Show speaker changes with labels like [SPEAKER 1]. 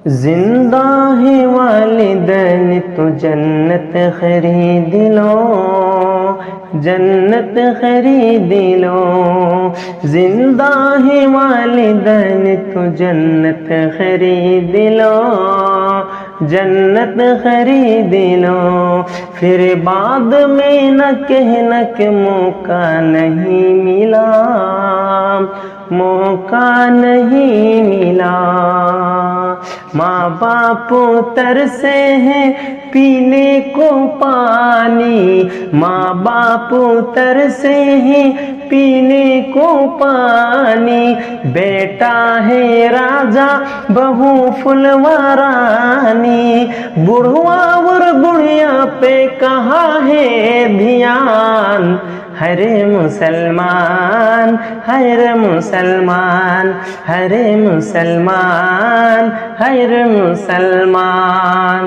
[SPEAKER 1] जिंदा है वालिदैन तो जन्नत खरीद लो, जन्नत खरीद लो। जिंदा है वालिदैन तो जन्नत खरीद लो, जन्नत खरीद लो। फिर बाद में न कहना कि मौका नहीं मिला, मौका नहीं मिला। माँ बाप तरसे हैं पीने को पानी, माँ बाप तरसे हैं पीने को पानी। बेटा है राजा बहू फुलवारानी, बुढ़वा और बुढ़िया पे कहाँ है ध्यान। हरे मुसलमान, हरे मुसलमान, हरे मुसलमान, हरे मुसलमान।